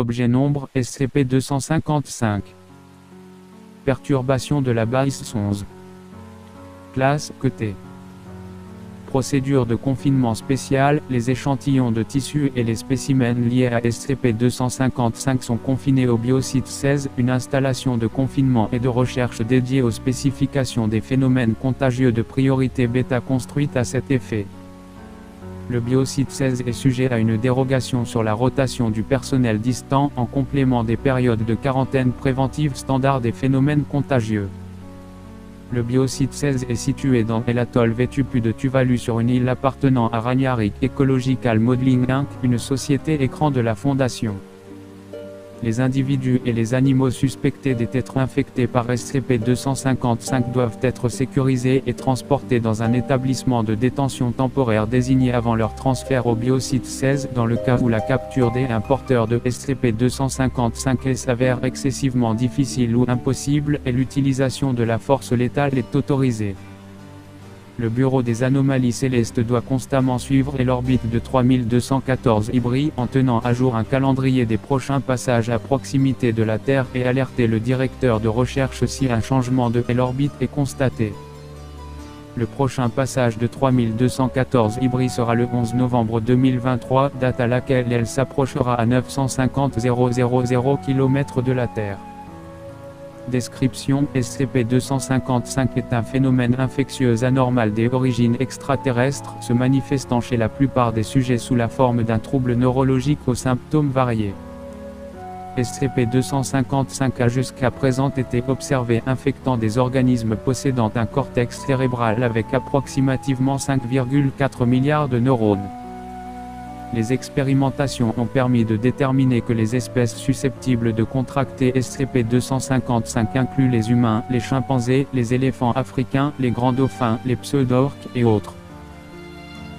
Objet nombre SCP-255. Perturbation de la base 11. Classe Côté. Procédure de confinement spéciale. Les échantillons de tissus et les spécimens liés à SCP-255 sont confinés au biosite 16, une installation de confinement et de recherche dédiée aux spécifications des phénomènes contagieux de priorité bêta construite à cet effet. Le biosite 16 est sujet à une dérogation sur la rotation du personnel distant en complément des périodes de quarantaine préventive standard des phénomènes contagieux. Le biosite 16 est situé dans l'atoll Vtupu de Tuvalu sur une île appartenant à Ragnarok Ecological Modeling Inc., une société écran de la Fondation. Les individus et les animaux suspectés d'être infectés par SCP-255 doivent être sécurisés et transportés dans un établissement de détention temporaire désigné avant leur transfert au biosite 16 dans le cas où la capture d'un porteur de SCP-255 s'avère excessivement difficile ou impossible et l'utilisation de la force létale est autorisée. Le Bureau des anomalies célestes doit constamment suivre l'orbite de 3214 Ibri en tenant à jour un calendrier des prochains passages à proximité de la Terre et alerter le directeur de recherche si un changement de l'orbite est constaté. Le prochain passage de 3214 Ibri sera le 11 novembre 2023, date à laquelle elle s'approchera à 950 000 km de la Terre. Description: SCP-255 est un phénomène infectieux anormal d'origine extraterrestre, se manifestant chez la plupart des sujets sous la forme d'un trouble neurologique aux symptômes variés. SCP-255 a jusqu'à présent été observé infectant des organismes possédant un cortex cérébral avec approximativement 5,4 milliards de neurones. Les expérimentations ont permis de déterminer que les espèces susceptibles de contracter SCP-255 incluent les humains, les chimpanzés, les éléphants africains, les grands dauphins, les pseudorques et autres.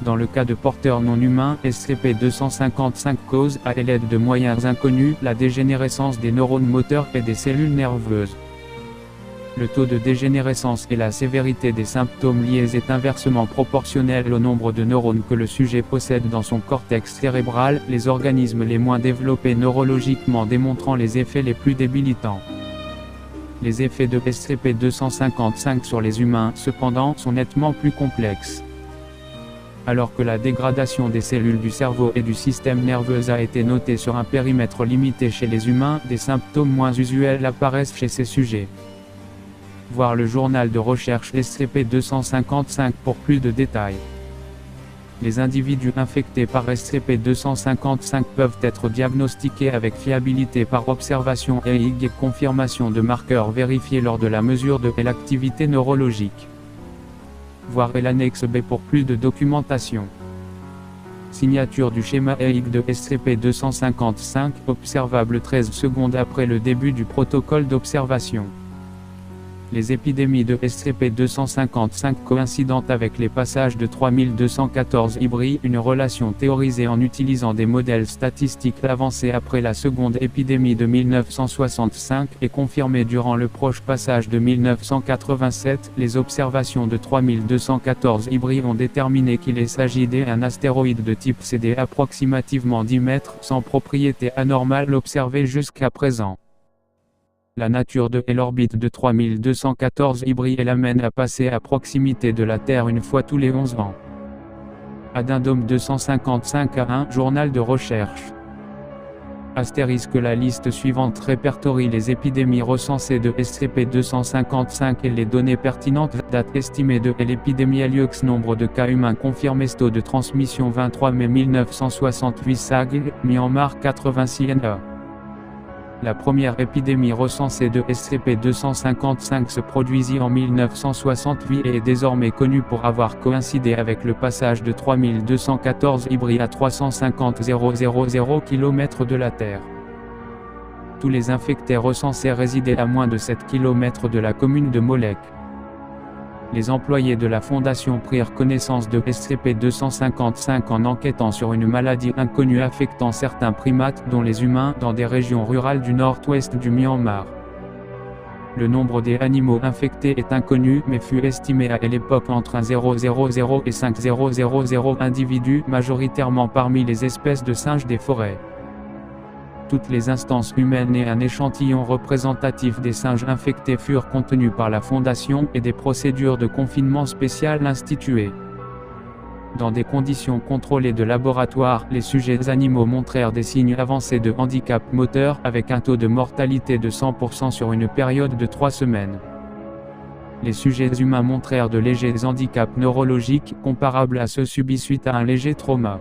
Dans le cas de porteurs non humains, SCP-255 cause, à l'aide de moyens inconnus, la dégénérescence des neurones moteurs et des cellules nerveuses. Le taux de dégénérescence et la sévérité des symptômes liés est inversement proportionnel au nombre de neurones que le sujet possède dans son cortex cérébral, les organismes les moins développés neurologiquement démontrant les effets les plus débilitants. Les effets de SCP-255 sur les humains, cependant, sont nettement plus complexes. Alors que la dégradation des cellules du cerveau et du système nerveux a été notée sur un périmètre limité chez les humains, des symptômes moins usuels apparaissent chez ces sujets. Voir le journal de recherche SCP-255 pour plus de détails. Les individus infectés par SCP-255 peuvent être diagnostiqués avec fiabilité par observation et confirmation de marqueurs vérifiés lors de la mesure de l'activité neurologique. Voir l'annexe B pour plus de documentation. Signature du schéma EIG de SCP-255, observable 13 secondes après le début du protocole d'observation. Les épidémies de SCP-255 coïncidentes avec les passages de 3214 Ibri, une relation théorisée en utilisant des modèles statistiques avancés après la seconde épidémie de 1965 et confirmée durant le proche passage de 1987, les observations de 3214 Ibri ont déterminé qu'il s'agit d'un astéroïde de type CD approximativement 10 mètres, sans propriété anormale observée jusqu'à présent. La nature de l'orbite de 3214 Ibri l'amène à passer à proximité de la Terre une fois tous les 11 ans. Addendum 255 à 1, journal de recherche. Astérisque. La liste suivante répertorie les épidémies recensées de SCP-255 et les données pertinentes. Date estimée de l'épidémie Lux. Nombre de cas humains confirmés. Taux de transmission 23 mai 1968. SAG, Myanmar 86 NA. La première épidémie recensée de SCP-255 se produisit en 1968 et est désormais connue pour avoir coïncidé avec le passage de 3214 Ibri à 350 000 km de la Terre. Tous les infectés recensés résidaient à moins de 7 km de la commune de Molek. Les employés de la Fondation prirent connaissance de SCP-255 en enquêtant sur une maladie inconnue affectant certains primates, dont les humains, dans des régions rurales du nord-ouest du Myanmar. Le nombre des animaux infectés est inconnu mais fut estimé à l'époque entre 1,000 et 5,000 individus, majoritairement parmi les espèces de singes des forêts. Toutes les instances humaines et un échantillon représentatif des singes infectés furent contenus par la Fondation et des procédures de confinement spéciales instituées. Dans des conditions contrôlées de laboratoire, les sujets animaux montrèrent des signes avancés de handicap moteur avec un taux de mortalité de 100% sur une période de 3 semaines. Les sujets humains montrèrent de légers handicaps neurologiques, comparables à ceux subis suite à un léger trauma.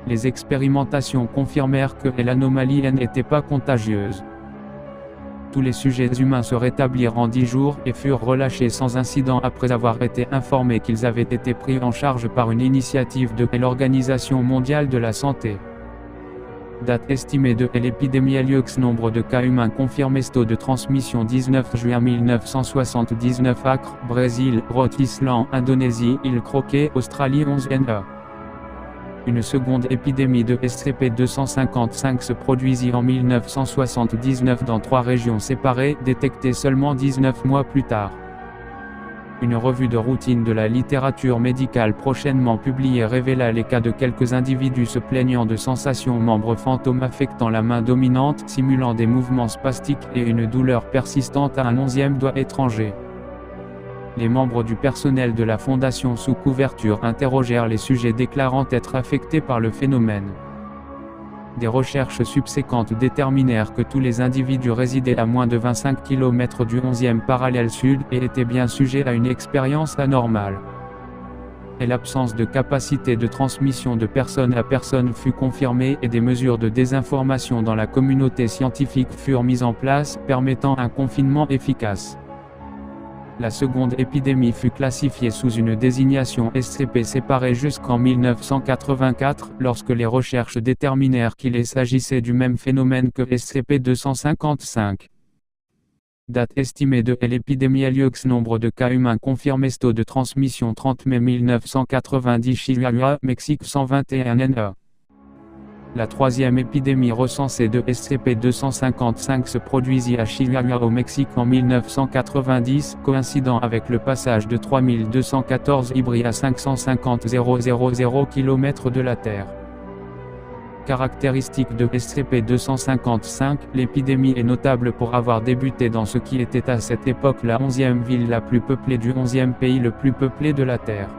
Les expérimentations confirmèrent que l'anomalie n'était pas contagieuse. Tous les sujets humains se rétablirent en 10 jours et furent relâchés sans incident après avoir été informés qu'ils avaient été pris en charge par une initiative de l'Organisation mondiale de la santé. Date estimée de l'épidémie. Nombre de cas humains confirmés. Taux de transmission 19 juin 1979. Accre, Brésil, Rhode Island, Indonésie, Îles Croquet, Australie 11 NE. Une seconde épidémie de SCP-255 se produisit en 1979 dans 3 régions séparées, détectée seulement 19 mois plus tard. Une revue de routine de la littérature médicale prochainement publiée révéla les cas de quelques individus se plaignant de sensations membres fantômes affectant la main dominante, simulant des mouvements spastiques et une douleur persistante à un 11e doigt étranger. Les membres du personnel de la Fondation sous couverture interrogèrent les sujets déclarant être affectés par le phénomène. Des recherches subséquentes déterminèrent que tous les individus résidaient à moins de 25 km du 11e parallèle sud et étaient bien sujets à une expérience anormale. Et l'absence de capacité de transmission de personne à personne fut confirmée et des mesures de désinformation dans la communauté scientifique furent mises en place, permettant un confinement efficace. La seconde épidémie fut classifiée sous une désignation SCP séparée jusqu'en 1984, lorsque les recherches déterminèrent qu'il s'agissait du même phénomène que SCP-255. Date estimée de l'épidémie. Nombre de cas humains confirmés. Taux de transmission 30 mai 1990. Chihuahua, Mexique 121 NE. La troisième épidémie recensée de SCP-255 se produisit à Chihuahua au Mexique en 1990, coïncidant avec le passage de 3214 hybrides à 550 000 km de la Terre. Caractéristique de SCP-255, l'épidémie est notable pour avoir débuté dans ce qui était à cette époque la 11e ville la plus peuplée du 11e pays le plus peuplé de la Terre.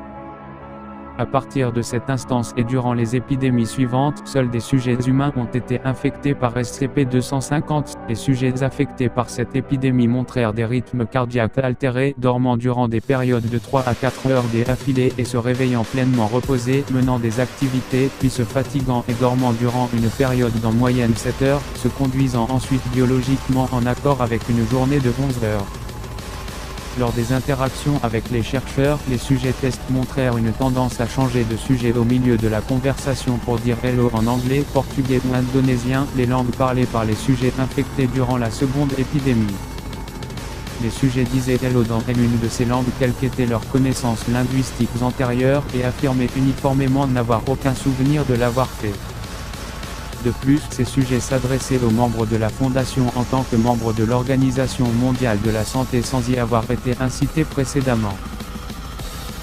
À partir de cette instance et durant les épidémies suivantes, seuls des sujets humains ont été infectés par SCP-250. Les sujets affectés par cette épidémie montrèrent des rythmes cardiaques altérés, dormant durant des périodes de 3 à 4 heures d'affilée et se réveillant pleinement reposés, menant des activités, puis se fatiguant et dormant durant une période d'en moyenne 7 heures, se conduisant ensuite biologiquement en accord avec une journée de 11 heures. Lors des interactions avec les chercheurs, les sujets tests montrèrent une tendance à changer de sujet au milieu de la conversation pour dire hello en anglais, portugais ou indonésien, les langues parlées par les sujets infectés durant la seconde épidémie. Les sujets disaient hello dans l'une de ces langues quelles qu'étaient leurs connaissances linguistiques antérieures et affirmaient uniformément n'avoir aucun souvenir de l'avoir fait. De plus, ces sujets s'adressaient aux membres de la Fondation en tant que membres de l'Organisation mondiale de la santé sans y avoir été incités précédemment.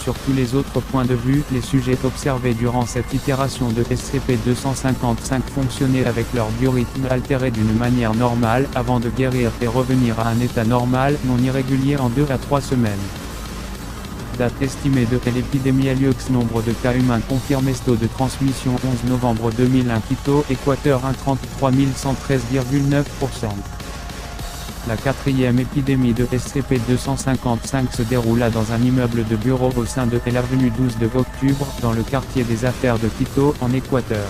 Sur tous les autres points de vue, les sujets observés durant cette itération de SCP-255 fonctionnaient avec leur biorhythme altéré d'une manière normale, avant de guérir et revenir à un état normal, non irrégulier en 2 à 3 semaines. Date estimée de l'épidémie. Nombre de cas humains confirmés. Taux de transmission 11 novembre 2001. Quito, Équateur 133 113,9%. La quatrième épidémie de SCP-255 se déroula dans un immeuble de bureaux au sein de l'avenue 12 de octobre, dans le quartier des affaires de Quito, en Équateur.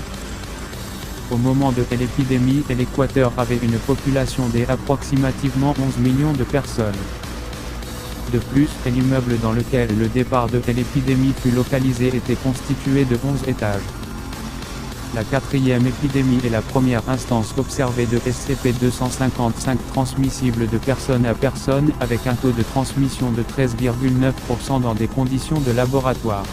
Au moment de l'épidémie, l'Équateur avait une population d'approximativement 11 millions de personnes. De plus, l'immeuble dans lequel le départ de l'épidémie fut localisé était constitué de 11 étages. La quatrième épidémie est la première instance observée de SCP-255 transmissible de personne à personne, avec un taux de transmission de 13,9% dans des conditions de laboratoire.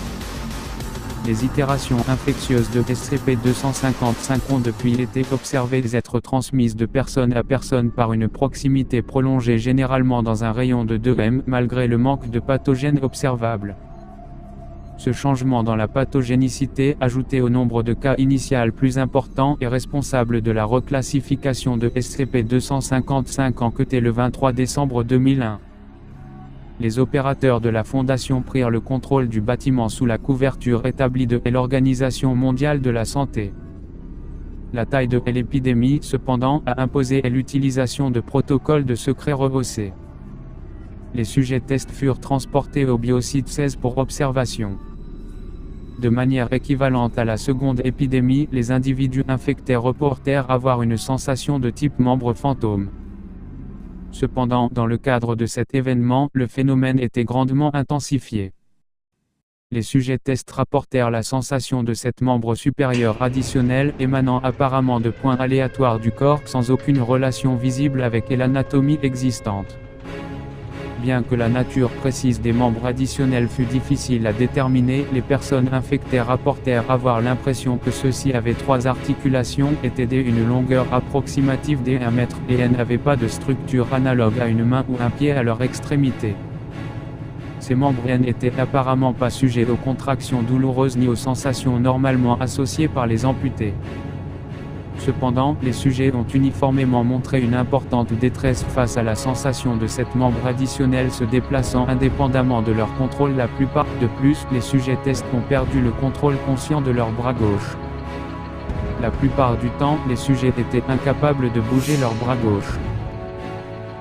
Les itérations infectieuses de SCP-255 ont depuis été observées être transmises de personne à personne par une proximité prolongée généralement dans un rayon de 2 m, malgré le manque de pathogènes observables. Ce changement dans la pathogénicité, ajouté au nombre de cas initial plus important, est responsable de la reclassification de SCP-255 en QT le 23 décembre 2001. Les opérateurs de la Fondation prirent le contrôle du bâtiment sous la couverture établie de l'Organisation mondiale de la santé. La taille de l'épidémie, cependant, a imposé l'utilisation de protocoles de secret rehaussés. Les sujets tests furent transportés au biosite 16 pour observation. De manière équivalente à la seconde épidémie, les individus infectés reportèrent avoir une sensation de type membre fantôme. Cependant, dans le cadre de cet événement, le phénomène était grandement intensifié. Les sujets tests rapportèrent la sensation de cette membre supérieur additionnel, émanant apparemment de points aléatoires du corps sans aucune relation visible avec l'anatomie existante. Bien que la nature précise des membres additionnels fût difficile à déterminer, les personnes infectées rapportèrent avoir l'impression que ceux-ci avaient 3 articulations, étaient d'une longueur approximative d'1 mètre, et n'avaient pas de structure analogue à une main ou un pied à leur extrémité. Ces membres n'étaient apparemment pas sujets aux contractions douloureuses ni aux sensations normalement associées par les amputés. Cependant, les sujets ont uniformément montré une importante détresse face à la sensation de cette membre additionnel se déplaçant indépendamment de leur contrôle. La plupart de plus, les sujets tests ont perdu le contrôle conscient de leur bras gauche. La plupart du temps, les sujets étaient incapables de bouger leur bras gauche.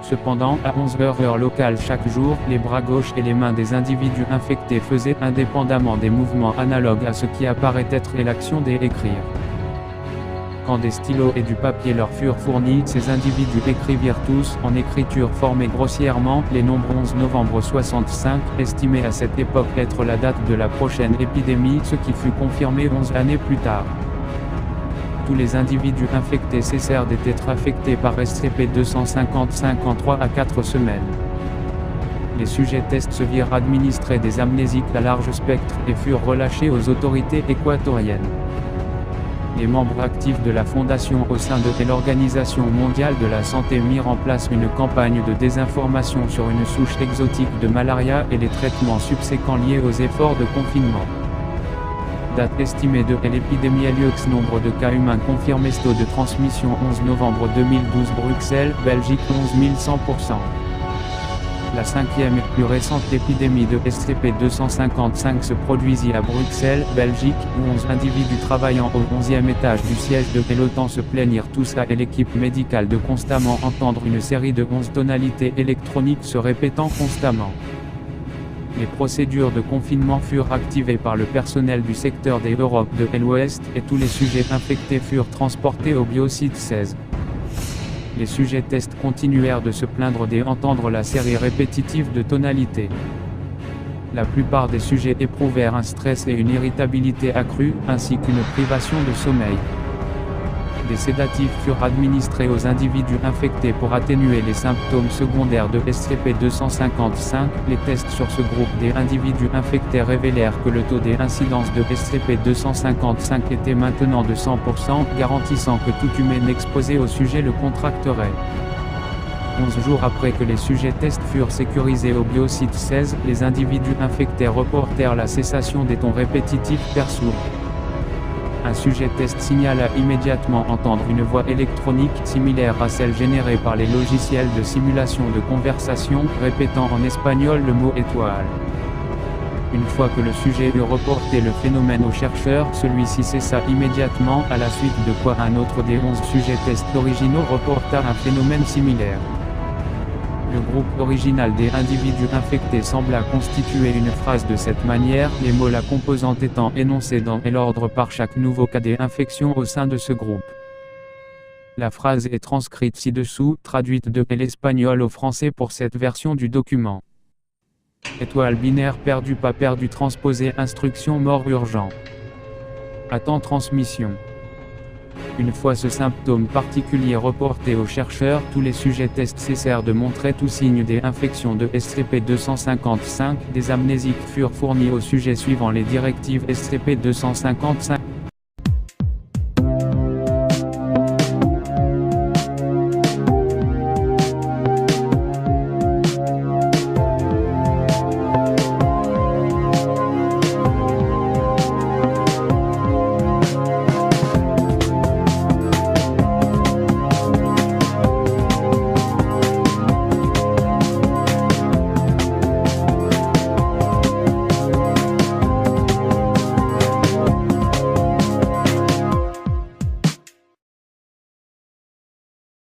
Cependant, à 11h heure locale chaque jour, les bras gauches et les mains des individus infectés faisaient indépendamment des mouvements analogues à ce qui apparaît être l'action d'écrire. Quand des stylos et du papier leur furent fournis, ces individus écrivirent tous, en écriture formée grossièrement, les nombres 11 novembre 65, estimé à cette époque être la date de la prochaine épidémie, ce qui fut confirmé 11 années plus tard. Tous les individus infectés cessèrent d'être affectés par SCP-255 en 3 à 4 semaines. Les sujets tests se virent administrer des amnésiques à large spectre et furent relâchés aux autorités équatoriennes. Les membres actifs de la Fondation au sein de l'Organisation mondiale de la santé mirent en place une campagne de désinformation sur une souche exotique de malaria et les traitements subséquents liés aux efforts de confinement. Date estimée de l'épidémie Lux. Nombre de cas humains confirmés. Taux de transmission 11 novembre 2012. Bruxelles, Belgique 11 100%. La cinquième et plus récente épidémie de SCP-255 se produisit à Bruxelles, Belgique, où 11 individus travaillant au 11e étage du siège de l'OTAN se plaignirent tous à l'équipe médicale de constamment entendre une série de 11 tonalités électroniques se répétant constamment. Les procédures de confinement furent activées par le personnel du secteur des Europes de l'Ouest, et tous les sujets infectés furent transportés au biosite 16. Les sujets tests continuèrent de se plaindre d'entendre la série répétitive de tonalités. La plupart des sujets éprouvèrent un stress et une irritabilité accrue, ainsi qu'une privation de sommeil. Des sédatifs furent administrés aux individus infectés pour atténuer les symptômes secondaires de SCP-255. Les tests sur ce groupe d'individus infectés révélèrent que le taux d'incidence de SCP-255 était maintenant de 100%, garantissant que tout humain exposé au sujet le contracterait. 11 jours après que les sujets tests furent sécurisés au biosite 16, les individus infectés reportèrent la cessation des tons répétitifs perçus. Un sujet test signala immédiatement entendre une voix électronique similaire à celle générée par les logiciels de simulation de conversation, répétant en espagnol le mot étoile. Une fois que le sujet eut reporté le phénomène au chercheur, celui-ci cessa immédiatement, à la suite de quoi un autre des 11 sujets tests originaux reporta un phénomène similaire. Le groupe original des individus infectés sembla constituer une phrase de cette manière, les mots la composante étant énoncés dans l'ordre par chaque nouveau cas d'infection au sein de ce groupe. La phrase est transcrite ci-dessous, traduite de l'espagnol au français pour cette version du document. Étoile binaire perdu pas perdu transposé instruction mort urgent. Attend transmission. Une fois ce symptôme particulier reporté aux chercheurs, tous les sujets tests cessèrent de montrer tout signe d'infection de SCP-255. Des amnésiques furent fournis au sujet suivant les directives SCP-255.